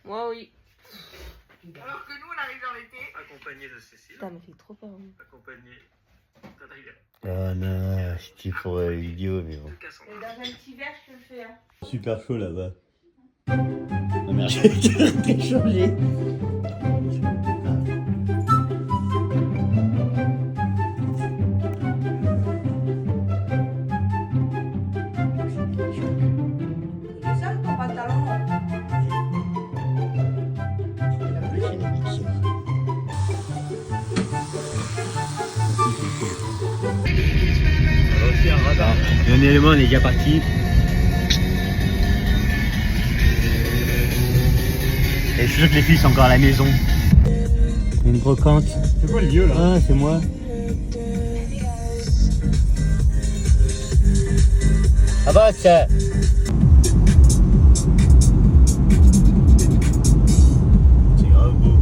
Moi, oui. Alors que nous, on arrive dans l'été. Accompagné de Cécile. Ça me fait trop peur. Accompagné d'Adrien. Ah non, c'était pour la vidéo, mais bon. De Cassandra. Dans un petit verre, je te le fais. Hein. Super chaud là-bas. Ah merde, j'ai changé. C'est ça ton pantalon? Aussi un radar. Et un élément, on est déjà parti. Et je suis sûr que les filles sont encore à la maison. Une brocante. C'est quoi le lieu là? Ah, c'est moi. Ça va, ça. C'est grave beau.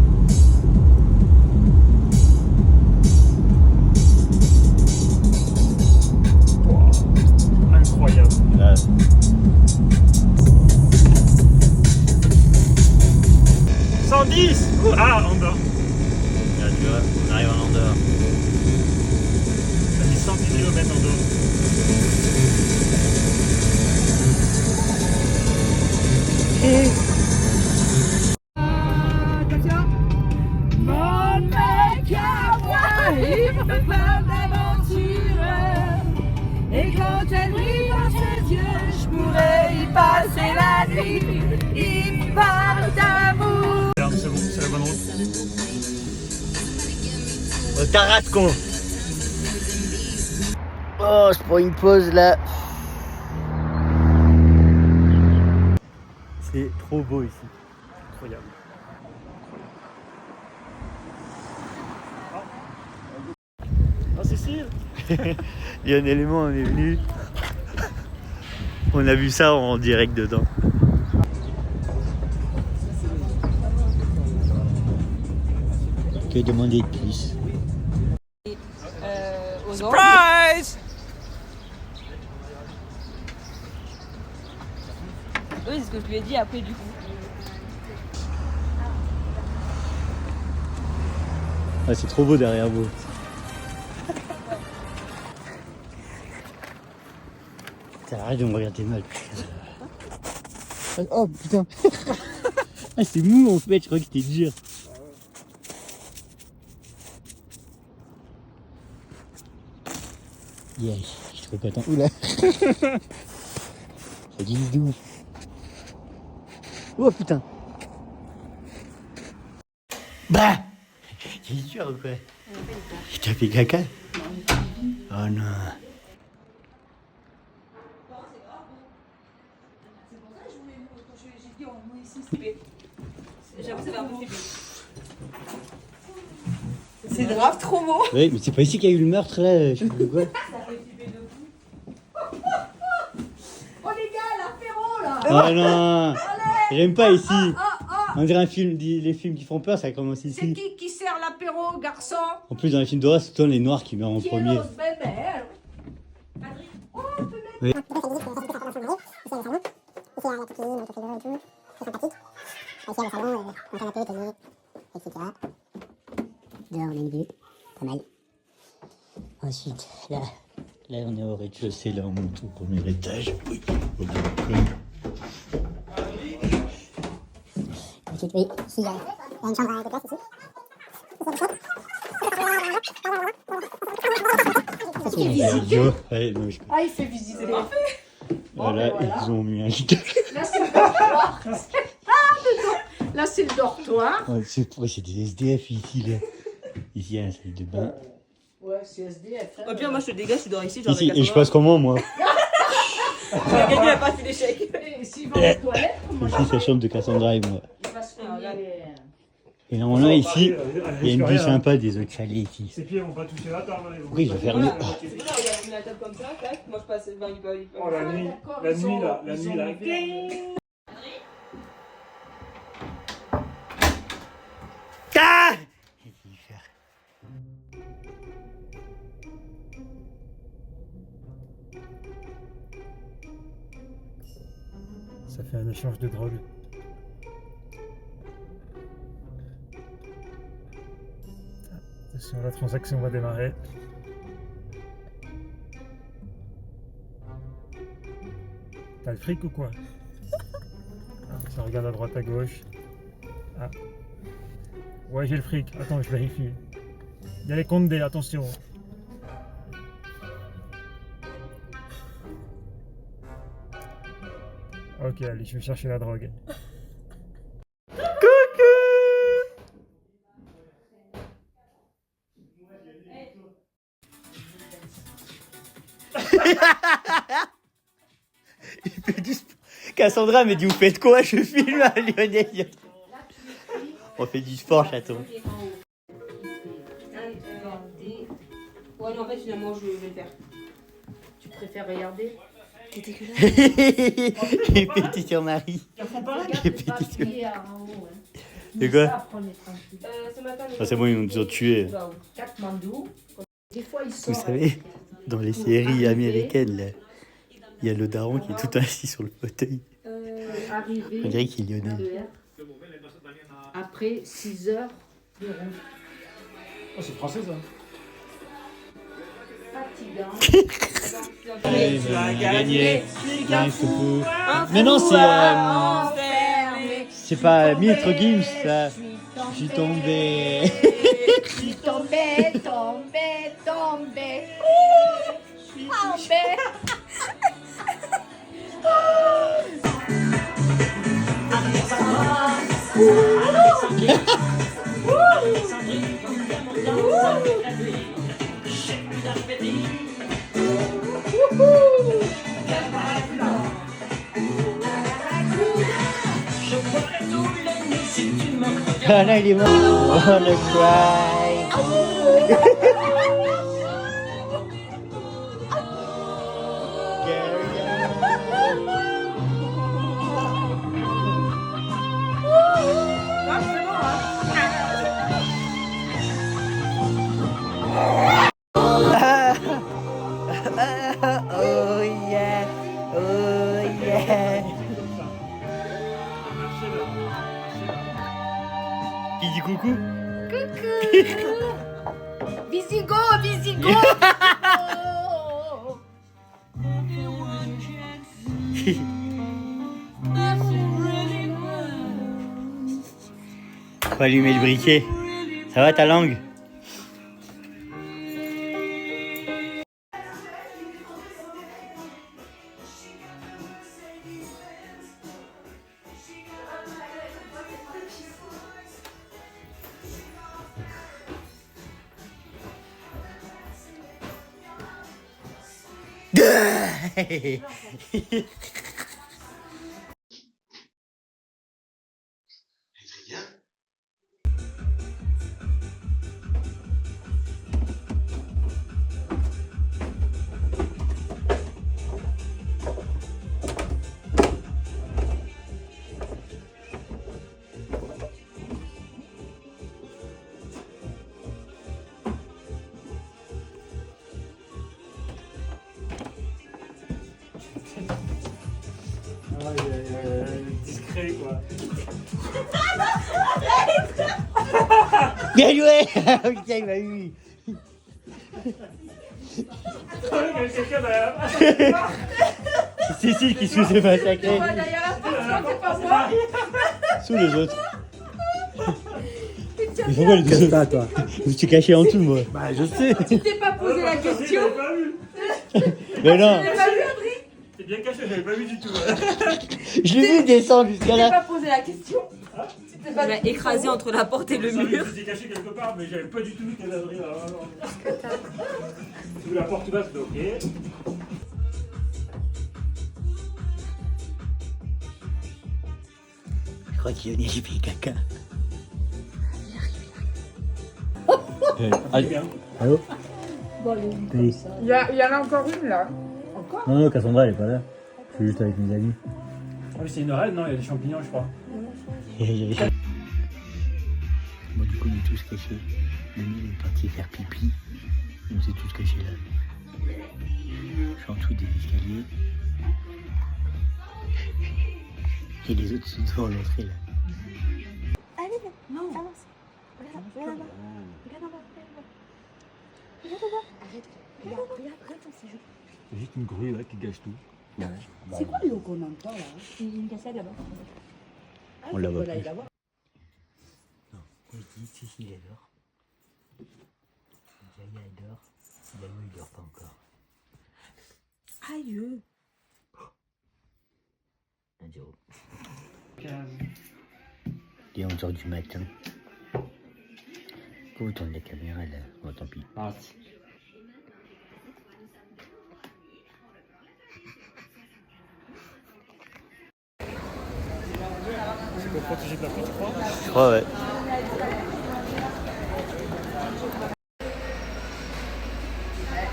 Incroyable. Là. 110. Ah, Andorre. Là, tu vois, on arrive en Andorre. Ça fait 110 km Andorre. Mon mec à moi, il me fait plein d'aventures. Et quand elle brille dans ses yeux, je pourrais y passer la nuit. Il me parle d'amour. C'est bon, c'est la bonne route. Au Tarascon. Oh, je prends une pause là. C'est trop beau ici. Incroyable. Ah, Cécile. Il y a un élément, on est venu. On a vu ça en direct dedans. Que demander de plus? Surprise! Oui, c'est ce que je lui ai dit après du coup. Ah, c'est trop beau derrière vous. Arrête de me regarder mal. Oh putain. Ah, c'est mou en fait, je crois que c'était dur. Yes, je suis trop content. Oula. Ça glisse doux. Oh putain. Bah. T'es sûr ou quoi? T'as fait caca? Oh non. C'est grave trop beau. Oui, mais c'est pas ici qu'il y a eu le meurtre là, je sais pas quoi. Oh les gars, l'apéro là. Oh non. J'aime pas ici. On dirait un film, les films qui font peur, ça commence C'est ici. qui sert l'apéro, garçon? En plus, dans les films d'horreur, c'est tout le temps les noirs qui meurent en Qui est premier. l'autre bébé? Oh, on peut mettre. Oui. Dehors, on a une vue, pas mal. Ensuite, là, Là, on est au rez-de-chaussée, là, on monte au premier étage. Oui, au balcon. ensuite, oui, ici, il y a une chambre à deux places ici. Ça, c'est Joe, ouais, non, je... Ah, il fait visiter. Voilà, ils ont mis un lit. Là, c'est le dortoir. Là, c'est le dortoir. Oh, c'est des SDF ici, là. Ici, il y a une salle de bain. Ouais, c'est SDF. Au pire, moi je te dégage, tu dors ici. Genre Ici, et je passe comment, moi? Quelqu'un n'a pas fait d'échec. Et s'il va aux toilettes, comment Ici, c'est la chambre de Cassandra et moi. il va se baigner. Et normalement, ici, il y a une vue sympa des autres chalets ici. Ses pieds vont pas toucher la table. Pourquoi il va fermer? C'est bon, là, il a mis la table comme ça, tac. Moi je passe. Ben, il peut. Oh, la nuit. D'accord, La ils nuit, ont- là. La ils nuit, ont là. ouvert. Ah! Ça fait un échange de drogue. Attention, la transaction va démarrer. T'as le fric ou quoi? Ah, ça regarde à droite à gauche. Ah. Ouais, j'ai le fric. Attends, je vérifie. Il y a les comptes D, attention. Ok, allez, je vais chercher la drogue. Il fait du sport. Cassandra me dit vous faites quoi? Je filme à Lionel. On fait du sport, chaton. Ouais, non, en fait, finalement, je vais le faire. Tu préfères regarder? J'ai pété sur Marie. J'ai pété sur... De quoi? Ce matin, Ah, c'est bon, ils nous ont tués. Katmandou. Des fois, ils Vous sortent. savez, dans les séries américaines, là, il y a le daron qui est tout assis sur le fauteuil. Arrivé. On dirait qu'il est Lionel. Après 6 heures de ronde. Oh, c'est français ça. Fatigant. Gagné. Mais non, c'est pas Miltre Gims, ça. Je suis tombé. Je suis tombé. Tombé. Ah là, il est mort. Oh, le cry. Oh yeah, oh yeah. Qui dit coucou? Visigo. Faut allumer le briquet. Ça va ta langue? Discret quoi. Bien joué. Putain, il m'a eu. Quelqu'un derrière. C'est Cécile qui se faisait massacrer. Sous les autres. Mais pourquoi les deux pas, toi? Je me suis caché en dessous, moi. Bah, je sais. Tu t'es pas posé la question. J'avais pas vu. Mais non. T'es bien caché, j'avais pas vu du tout. Je l'ai vu descendre jusqu'à Tu t'es là. pas posé la question. Tu m'as écrasé entre la porte et le mur. J'étais caché quelque part, mais j'avais pas du tout vu qu'elle avait là. Sous la porte basse, ok. Je crois qu'il y a j'ai fait caca. Allô? Oui. Il y en a encore une là. Non, non, Cassandra, elle est pas là. Je suis juste avec mes amis. Ah oui, c'est une reine, non? Il y a des champignons, je crois. Bon, du coup, on est tous cachés. Denis est parti faire pipi. On s'est tous cachés là. Je suis en dessous des escaliers. Et les autres sont devant l'entrée là. Allez, non, avance. Regarde en bas. Regarde en bas. C'est juste une grue là qui gâche tout. C'est quoi l'eau qu'on entend là? Une cassette là-bas. On la voit Voilà, plus. il la voit. Non, il dit si, il adore. Jaya adore. Dano, il dort pas encore. Aïe. 1-0. Il est 11h du matin. Pourquoi vous tournez la caméra là? Oh, tant pis. C'est pour protéger de la pluie, tu crois? Je crois, ouais.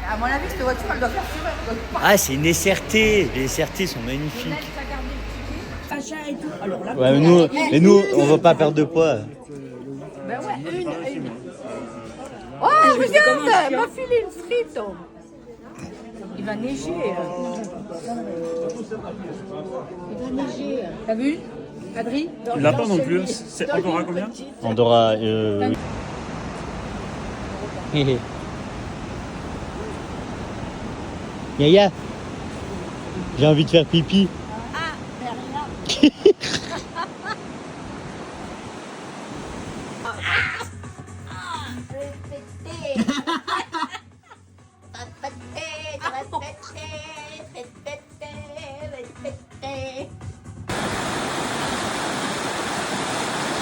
À mon avis, cette voiture, elle doit faire suivre. Ah, c'est une SRT. Les SRT sont magnifiques. Achat et tout. Alors là, Ouais, mais nous, on va pas perdre de poids. ben ouais, une. Oh, regarde, elle m'a filé une frite. Il va neiger. Il va neiger. T'as vu, Adri? Il l'a pas non plus. C'est encore à combien? Andorra, oui. Yaya, j'ai envie de faire pipi.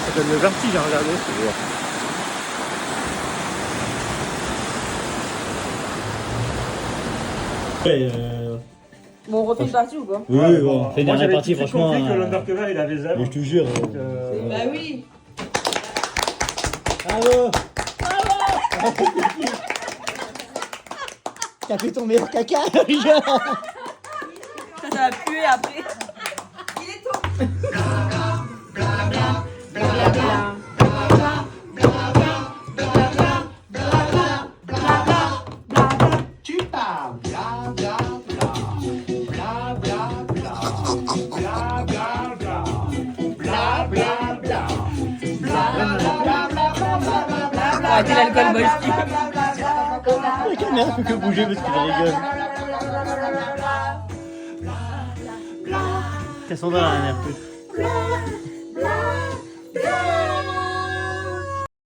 Ça donne le vertige à regarder. Bon, on refait une partie ou pas? Oui, bon, c'est une Moi, dernière j'avais partie, tout de suite franchement. compris que l'Undercover il avait zèbre. Mais je te jure. Bah oui. Bravo! T'as fait ton meilleur caca, regarde! Ça va puer après. Arrêtez l'alcool, moi je kiffe. La caméra peut que bouger parce qu'il rigole. Qu'elles sont dans la dernière plus.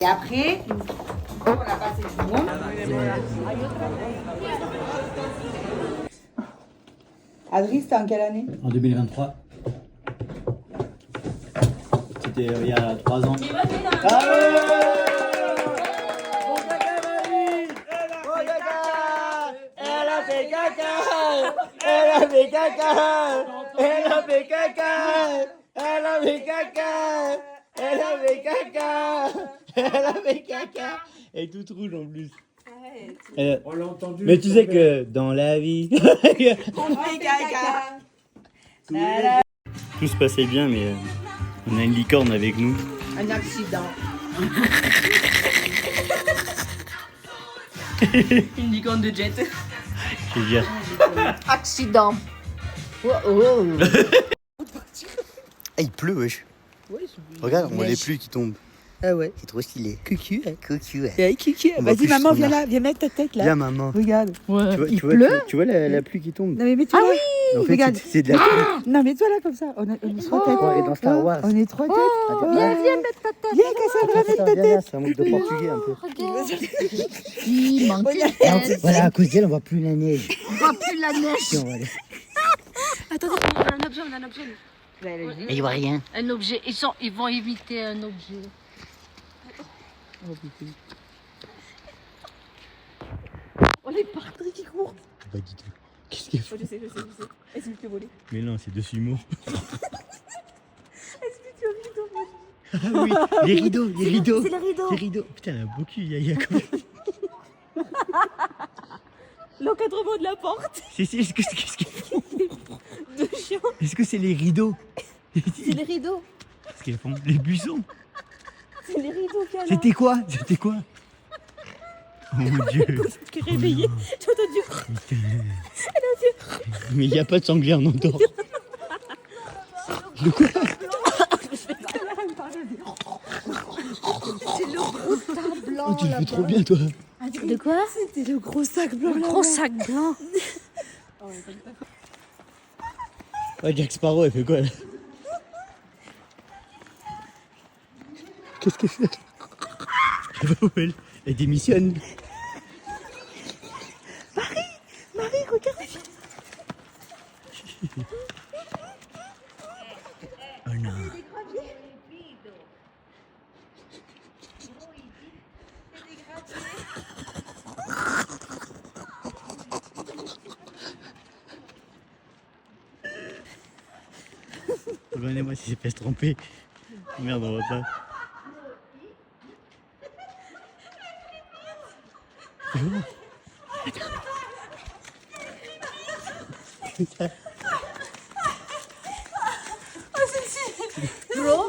Et après, on a passé tout le monde. Adri, c'était en quelle année? En 2023. C'était il y a 3 ans. Elle a fait caca! Elle a fait caca! Elle a fait caca! Elle a fait caca! Elle a fait caca! Elle a fait caca! Elle est toute rouge en plus. On l'a entendu. Mais tu sais que dans la vie, On fait caca. tout se passait bien, mais on a une licorne avec nous. Un accident. Une licorne de jet. Je veux dire. Accident. Ah, il pleut, wesh. Regarde, on voit les pluies qui tombent. Ah ouais. C'est trop stylé. Cucu, cucu. Kiki, On va vas-y plus maman, se viens tourner. là, viens mettre ta tête là. Viens, maman. Regarde. Tu vois, tu vois la pluie qui tombe. Non mais mets-toi là. En fait, regarde. c'est de la pluie. Non mets-toi là comme ça. On est trois têtes. Et dans Star Wars. On est trois têtes. Viens, mettre ta tête. Viens Cassandra, mettre ta tête. C'est un mot de portugais un peu. Il manque une tête. Voilà, à cause d'elle, on voit plus la neige. On voit plus la neige. Si, on va aller. Attendez, on a un objet, on a un objet. Et il voit rien. Un objet. Ils vont éviter un objet. On est parti qui court. Pas du tout. Qu'est-ce qu'elle fait? Je sais. Est-ce que tu peux voler? Mais non, c'est deux sumo. Est-ce que tu as vu ton voler? Ah oui, les rideaux, les rideaux. C'est le rideau. Les rideaux. Putain, elle a beaucoup, Yaya quand même. L'encadrement de la porte. Est-ce que qu'est-ce qu'elle font? De chien. Est-ce que c'est les rideaux? C'est les rideaux. Qu'est-ce qu'elles font? Les buissons. C'est les rideaux qu'elle a. C'était quoi? C'était quoi? Oh mon dieu. Qui est réveillée. J'ai entendu. Mais il n'y a pas de sanglier en Andorre. De quoi? C'est le gros tas blanc. Oh, tu le fais trop bien, toi. Il De quoi? C'était le gros sac blanc. Le gros sac blanc. Ouais, Jack Sparrow, elle fait quoi là? Qu'est-ce qu'elle fait? Elle va où elle? Elle démissionne. Marie, regarde. Oh non. Regardez-moi si c'est pas se tromper. Merde, on va pas.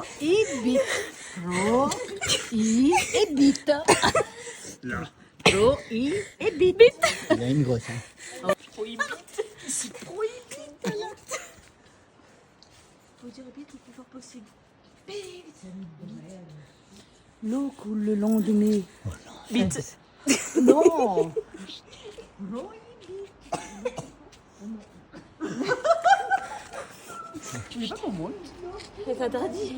Prohibit. Prohibit. Là. Prohibit. Il a une grosse. Hein. C'est prohibit. Faut dire bite le plus fort possible. L'eau coule le long de mes... Bite. Non. Tu veux pas qu'on monte? C'est interdit.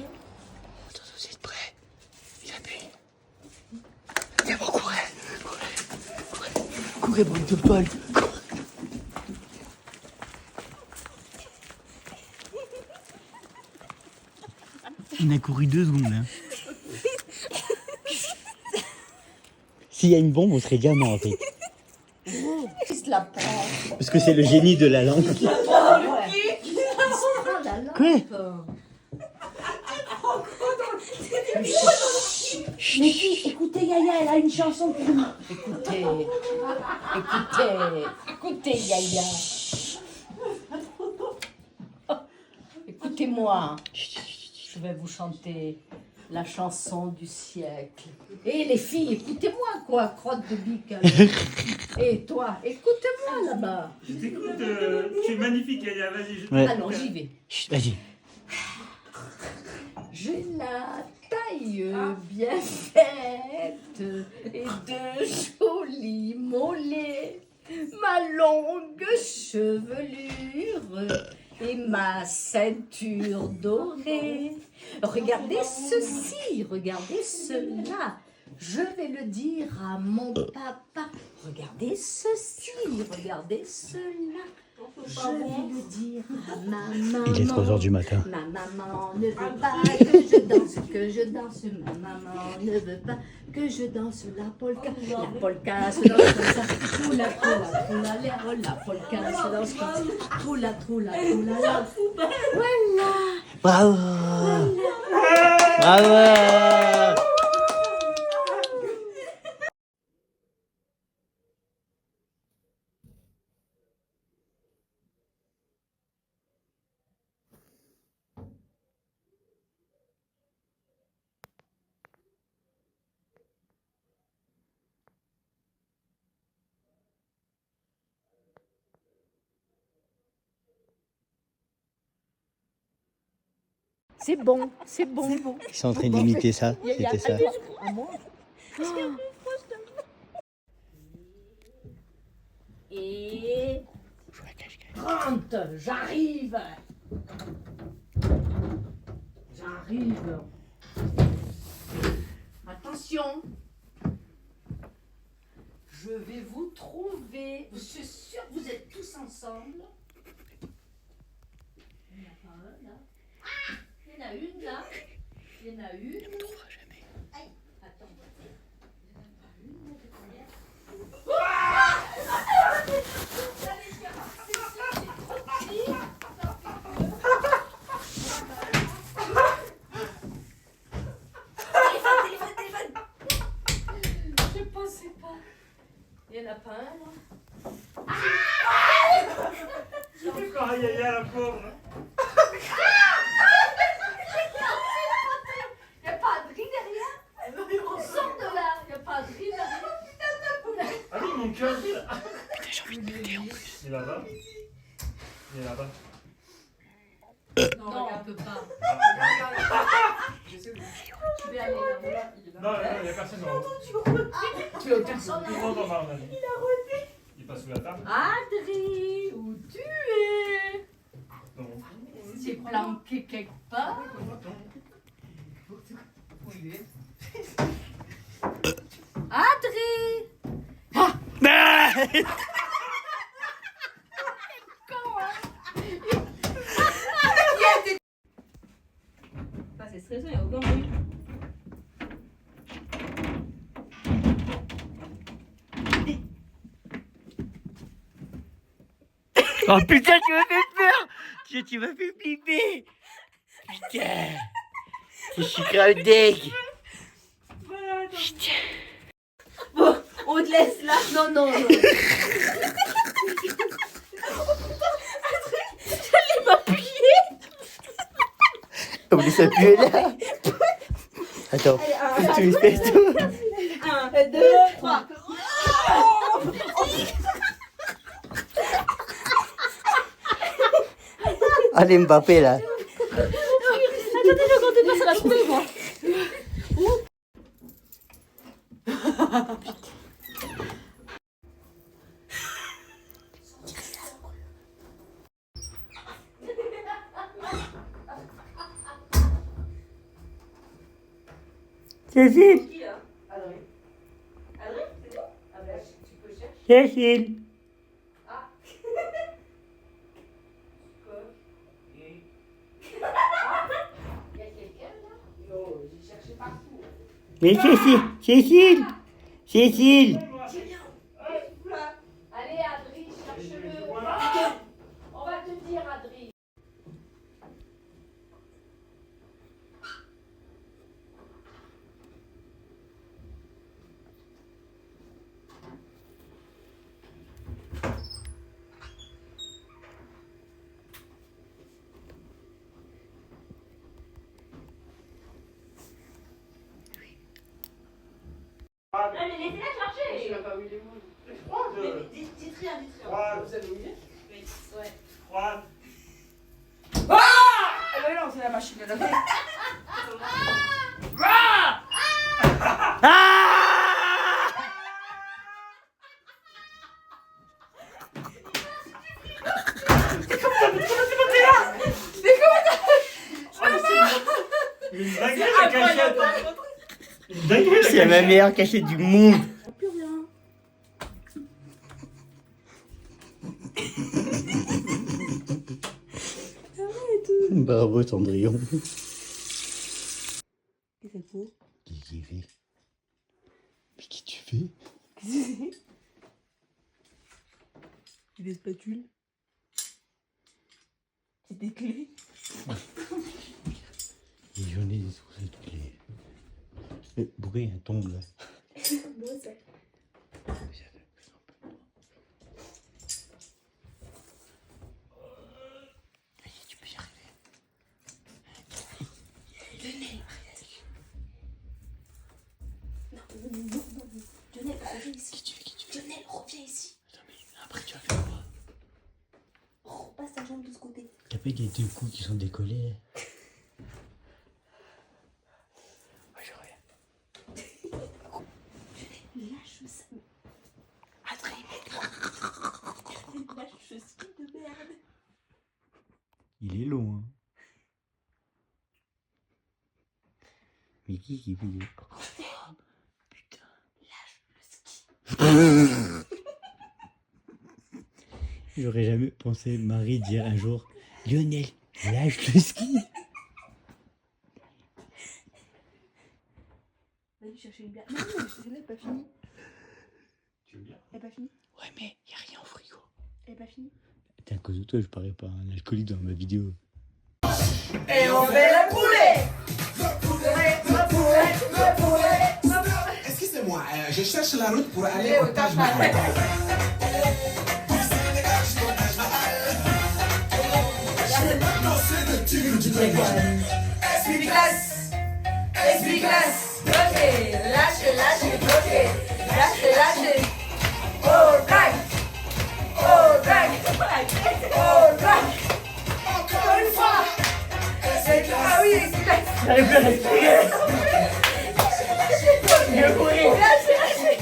Vous êtes prêts? Il appuie. Viens, bon, courez. Courez, bande de poils. On a couru 2 secondes là. S'il y a une bombe, on serait gamin en fait. Parce que c'est le génie de la lampe. Quoi? Mais qui? Écoutez, Yaya, elle a une chanson pour nous. Écoutez, Yaya. Écoutez-moi. Je vais vous chanter la chanson du siècle. Et les filles, écoutez-moi, quoi, crotte de bique. Et toi, écoutez-moi là-bas. Je t'écoute, tu es magnifique, Yaya, vas-y. Ouais. Alors, j'y vais. Chut, vas-y. J'ai la taille bien faite et de jolis mollets, ma longue chevelure et ma ceinture dorée. Regardez ceci, regardez cela. Je vais le dire à mon papa. Regardez ceci, regardez cela. Je vais le dire à ma maman. Il est 3h du matin. Ma maman ne veut pas que je danse, ma maman ne veut pas que je danse la polka. La polka se danse comme ça, troula, troula, troula, la polka se danse comme ça, troula, troula, troula, la. Voilà. Bravo. Bravo. C'est bon, c'est bon. Ils sont en train d'imiter ça. C'était ça. Et 30, j'arrive. J'arrive. Attention. Je vais vous trouver. Je suis sûre que vous êtes tous ensemble. Il n'y en a pas un là. Ah, il y en a une là. Il y en a une. On ne trouvera jamais. Aïe, attends. Il n'y en a pas une là derrière. Je pensais pas. Il n'y en a pas un là. Je fais peur à Yaya, la pauvre. Il n'y a pas de riz derrière. On sort de là. Il n'y a pas de riz derrière. Ah oui, mon cœur. Putain, j'ai envie de péter en plus. Il est là-bas. Il est là-bas. Non, on peut pas. Je sais où. Tu vais aller là. Non, il n'y a personne en haut. tu l'as aucun sens. Il a roté. Il passe sous la table. Adri, où tu es? Non. C'est planqué quelque part. Adri! Bah, c'est stressant, il n'y a aucun bruit. Oh putain, tu m'as fait peur. Tu m'as fait flipper. Putain. Je suis grave deg. Bon, on te laisse là. Non, non, non. On laisse appuyer là. Attends. Tu fais tout. 1, 2, 3. Allez Mbappé là. Attendez, je comptais pas sur la trouver, moi. Cécile. Qui là? Adrien. Adrien, c'est toi? Ah bah, tu peux chercher. Cécile. Ah. Quoi? Il y a quelqu'un là? Non, j'ai cherché partout. Mais Cécile. Cécile. Cécile. Allez, Adri, cherche-le. On va te dire, Adri. Mais laissez-la chercher. Je sais pas où il est où. C'est froid. Dites rien, dites rien. Froid. Vous avez oublié? Oui. Ouais. Froid. Ah bah non, c'est la machine à laver. Une dinguerie la cachette. Une dinguerie la C'est ma cachette. meilleure cachette du monde. Plus rien. Bravo Cendrillon. Qu'est-ce que c'est pour? Qu'est-ce qu'il fait? Mais qu'est-ce que tu fais? Tu des spatules. C'est des clés. Et j'en ai des sourcils de clés. Mais pourquoi il y a un tombe là? Moi, c'est. Tu peux y arriver. Lionel, reviens ici. Lionel, reviens ici. Attends, mais après tu vas faire quoi? Repasse ta jambe de ce côté. T'as pas des deux coups qui sont décollés? Ouais, je reviens. Lâche ça. Adrien, lâche ce ski de merde. Il est long, hein. Mais qui fait des... Oh, putain. Lâche le ski. J'aurais jamais pensé Marie dire un jour Lionel, lâche le ski. Vas-y, chercher une bière. Non, non, elle n'est pas finie. Tu veux bien? Elle n'est pas finie. Ouais, mais y a rien au frigo. Elle n'est pas finie. T'es à cause de toi, je parais pas un alcoolique dans ma vidéo. Et on fait le poulet. Excusez-moi, je cherche la route pour aller au Taj Mahal. Essuie-glace. Essuie-glace. Bloqué. Lâche, lâche, bloqué. Lâche, lâche. All right. All right. All right. Encore une fois. Ah oui, essuie-glace. J'arrive plus à respirer. Lâche, lâche.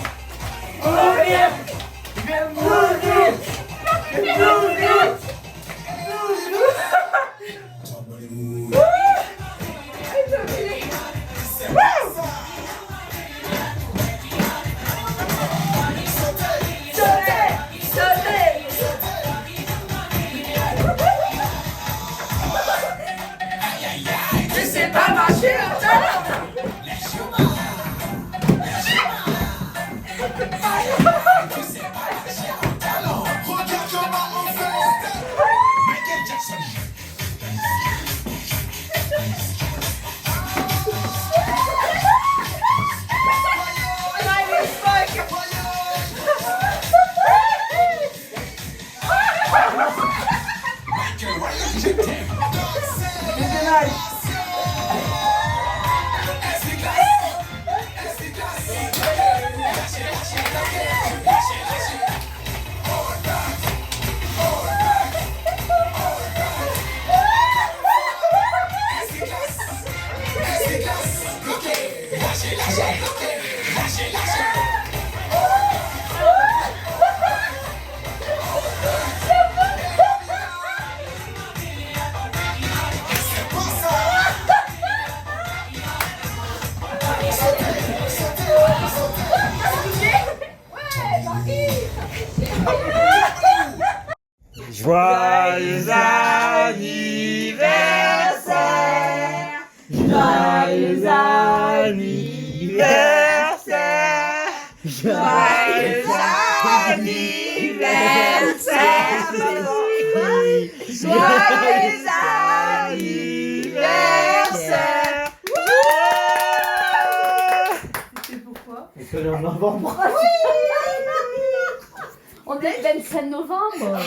Joyeux anniversaire, joyeux anniversaire, joyeux anniversaire, joyeux anniversaire. C'est pourquoi? Parce qu'on est en novembre. On est le 27 novembre.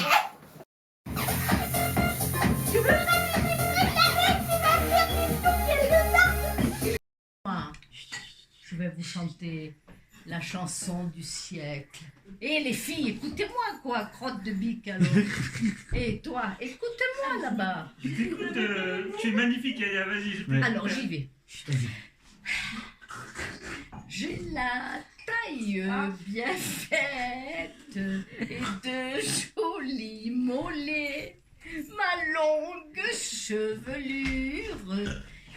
Je vais vous chanter la chanson du siècle. Et les filles, écoutez-moi quoi, crotte de bique alors. Et toi, écoute-moi là-bas. Écoute, tu es magnifique, Yaya, vas-y. Alors j'y vais. J'ai la taille bien faite et de jolis mollets, ma longue chevelure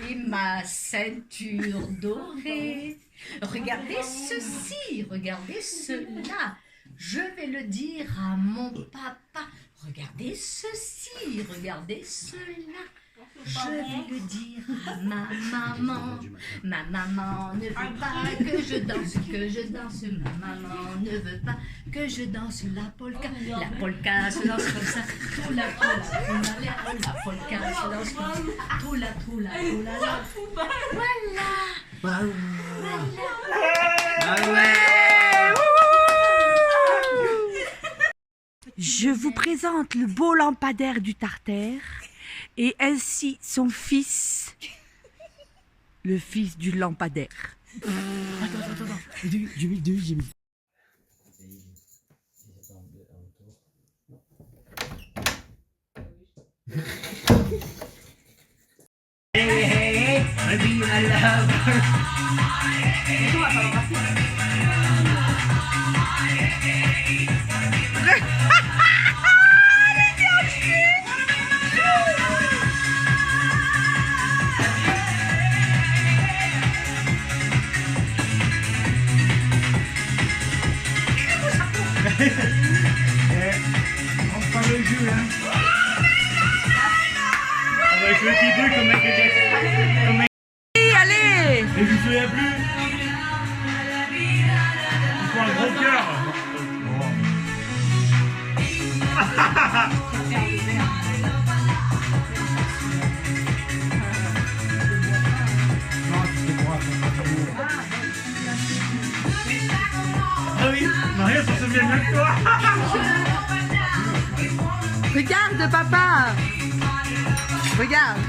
et ma ceinture dorée. Regardez ceci, regardez cela. Je vais le dire à mon papa. Regardez ceci, regardez cela. Je vais le dire à ma maman. Ma maman ne veut pas que je danse, Ma maman ne veut pas que je danse la polka. La polka se danse comme ça. Troula, troula, troula, la polka se danse comme ça. Troula, troula, troula, la. Voilà. Je vous présente le beau lampadaire du Tartare et ainsi son fils, le fils du lampadaire. Attends. J'ai mis. Hey, maybe I love her. On prend le jeu, hein. Avec le petit bruit comme Michael Jackson. Allez! Et je me souviens plus. Il faut un gros cœur. Ah oui, Maria se souvient mieux que toi. Regarde, papa! Regarde!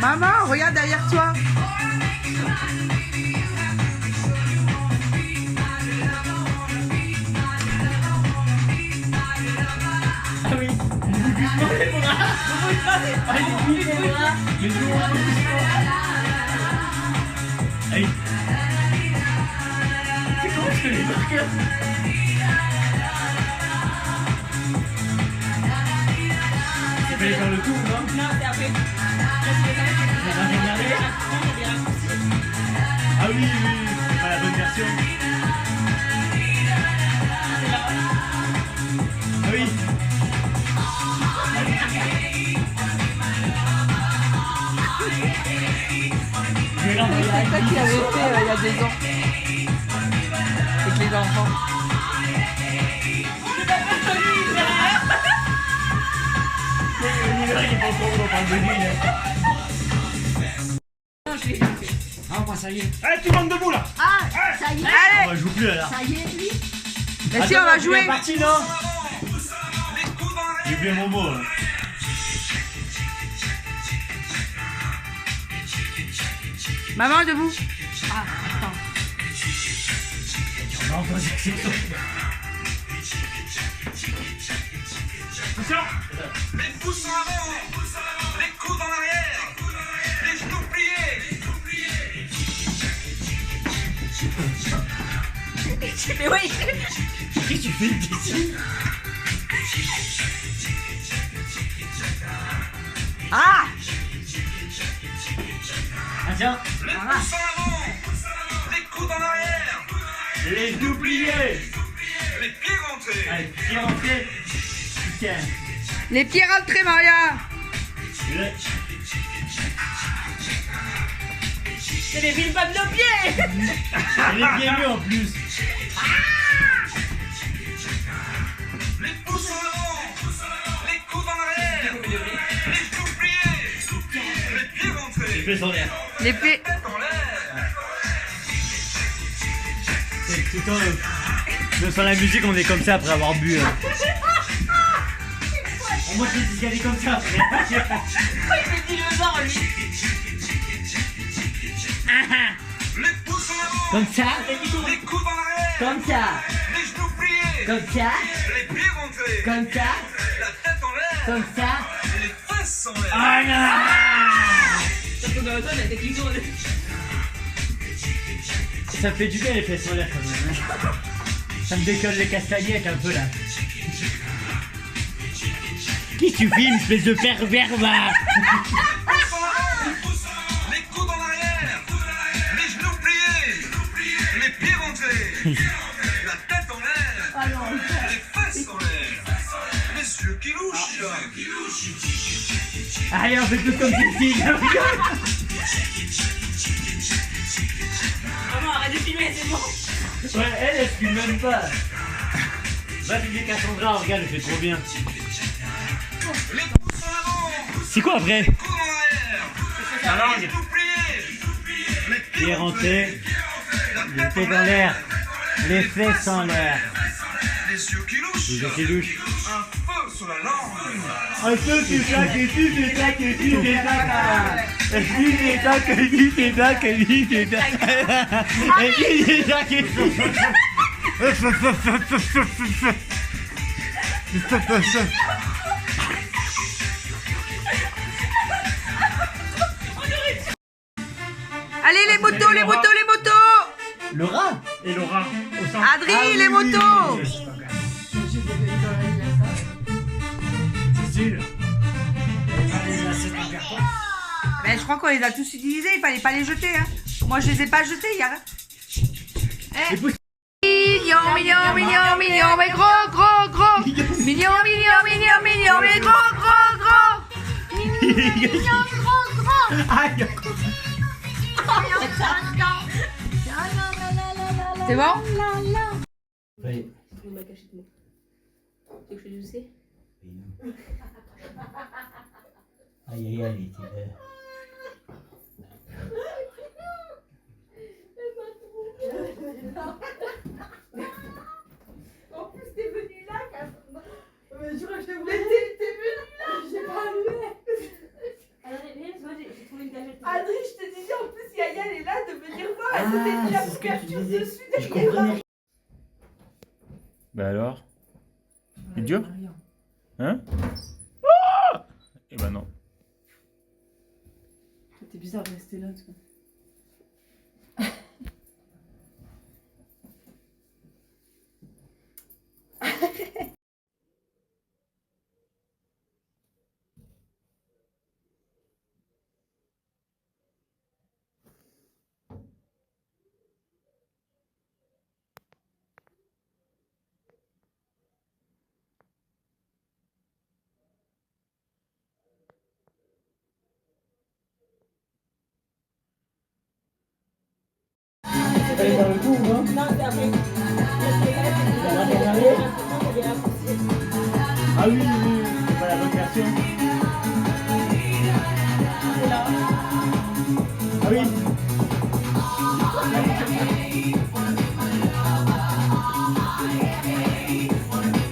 Maman, regarde derrière toi! Ah oui. Allez. C'est comment je fais les marqueurs? Il fallait faire le tour, non? Non, c'est après. Ah oui, pas la bonne version. Ah oui. C'est ça qu'il avait fait il y a 2 ans. Avec les enfants. Il est pas encore dans le début, Ah, moi, ça y est. allez, tout le monde debout là. Ah, ça y est, On va jouer plus là. ça y est lui. Mais si, on va jouer! C'est parti, non? J'ai oublié mon mot. Là. Maman, debout! Ah, attends. Non, vas-y, c'est tout. Attention. Les pouces en avant, les coudes en arrière, les genoux Mais oui. Qu'est-ce que tu fais ici? Ah. Ah tiens. Les pouces en avant, les coudes en arrière, Les doubliers. les pieds rentrés. Allez, pieds rentrés. Tiens. Les pieds rentrés, Maria. C'est les villes pas de nos pieds. Elle est bien mieux en plus. Les pouces en avant, les coudes en arrière, les genoux pliés, les pieds rentrés, Les pieds en l'air. Les pieds. tête en l'air. C'est tout le temps. Même sans la musique, on est comme ça après avoir bu. Moi, je dis qu'elle est comme ça après. Il fait dinosaure lui. Les pouces en avant, Comme ça. les coudes en arrière, Comme ça. les genoux pliés, Comme ça. les pieds rentrés, Comme ça. la tête en l'air, Comme ça. et les fesses en l'air. Ah non. Ça me fait du bien les fesses en l'air quand même. Hein. Ça me décolle les castagnettes un peu là. Qui tu filmes, espèce de pervers va? Pouces en avant, les coudes en arrière, les genoux pliés, les pieds rentrés, la tête en l'air, les fesses en l'air, les yeux qui louchent. Allez, on fait tout comme Christine. Maman, arrête de filmer, c'est bon. Ouais, elle filme même pas. Va filmer Cassandra, regarde, elle fait trop bien. Les pouces en avant, C'est quoi après? les coudes en arrière, langue. les genoux pliés, les Pieds pieds rentrés, rentrés, la les tête têtes en en l'air, l'air, les fesses en l'air. les yeux qui louchent, Les yeux qui louchent. un feu sur la langue. Un peu tu claques, tu fais claques, tu fais claques. Tu fais claques, tu fais claques, tu fais claques. Et tu fais claques. Allez, les motos, les motos, les motos. Le rat. Et Laura, au centre. Adri, Ah oui, les oui, motos. Cécile. Ben, je crois qu'on les a tous utilisés, il fallait pas les jeter. Hein. Moi, je les ai pas jetés hier. Hein. Eh. Mignon, mignon, mignon, mignon, mais gros, gros, gros. Mignon, mignon, mignon, mignon, mais gros, gros, gros. Mignon, gros, gros. C'est bon? Oui. Tu m'as caché de moi. Tu veux que je te dise? Aïe aïe aïe. En plus, t'es venu là, mais je crois que je t'ai voulu. T'es venu là, j'ai pas allumé. Alors, j'ai trouvé une cachette. Adri, je te disais en plus, Yaya elle est là de venir voir. Elle s'était mis la c'est ce que tu couverture disais. dessus Je derrière. comprenais. Bah alors? C'est dur? Hein? Eh ben non. C'était bizarre de rester là, tu vois. Elle est dans le coup, non? Non, c'est après. Ah oui, oui, oui, c'est pas la bonne version. Ah oui.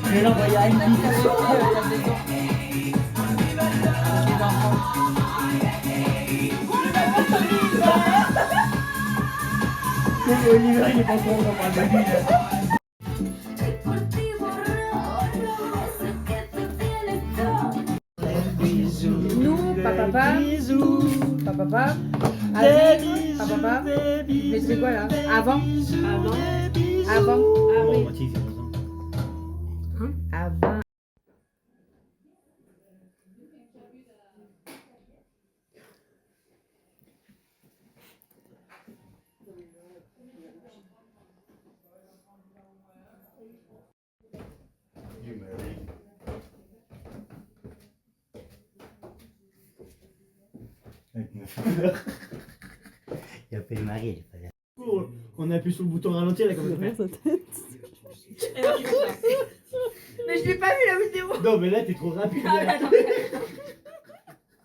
Je vais l'envoyer à une Oliver, il est pas content, on parle de lui là. Nous, papa, Bisous. papa, Des bisous, papa, des bisous, mais c'est quoi là? Avant? des bisous. Avant, ah oui. Moitié, c'est raison. Avant. Il a fait le mari, il est pas là. On appuie sur le bouton ralentir là comme ça. Mais je l'ai pas vu la vidéo. Non mais là t'es trop rapide. Là.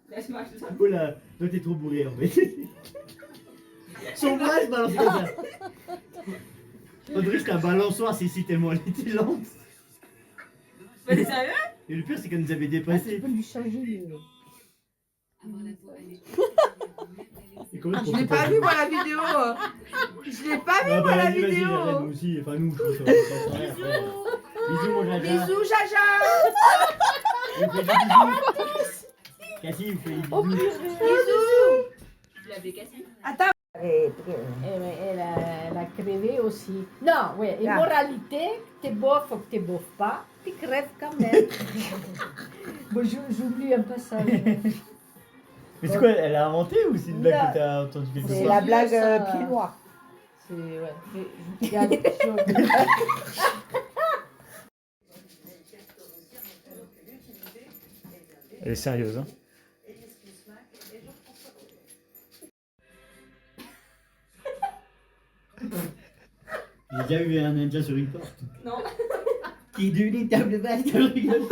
Laisse-moi, je te Oh là, toi t'es trop bourré en fait. Son bras se balance comme ça. André, c'est un balançoire, c'est tellement elle était lente. Mais t'es sérieux? Et le pire c'est qu'elle nous avait dépassé. Tu peux lui changer le... Et comment Je l'ai pas vu moi la vidéo. Je l'ai pas vu moi la vidéo. Vas-y, nous aussi, enfin nous, je trouve ça. Bisous mon Jaja. Bisous Jaja. Vous faites des bisous. Cassie, vous faites des bisous. Bisous. Tu l'avais cassé? Attends. Elle a crevé aussi. Non, oui, en moralité, t'es bof ou que t'es bof pas, tu crèves quand même. Bon, j'oublie un peu ça. Mais c'est quoi, elle a inventé ou c'est une blague que t'as entendu quelque C'est part? la blague pied noir. C'est, ouais. Il y a des choses. Elle est sérieuse, hein. J'ai déjà vu un ninja sur une porte. Non. Qui est devenu une table basse, je rigole.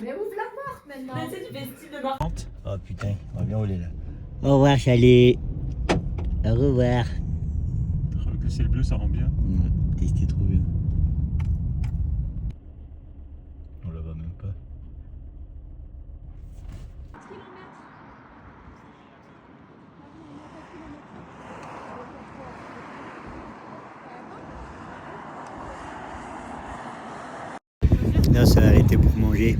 Mais ouvre la porte maintenant. Tu sais, tu fais style de marque. Oh putain, on va bien rouler là. Au revoir Chalet. Au revoir. Le ciel bleu, ça rend bien. C'était trop bien. On la voit même pas. Là, ça a arrêté pour manger.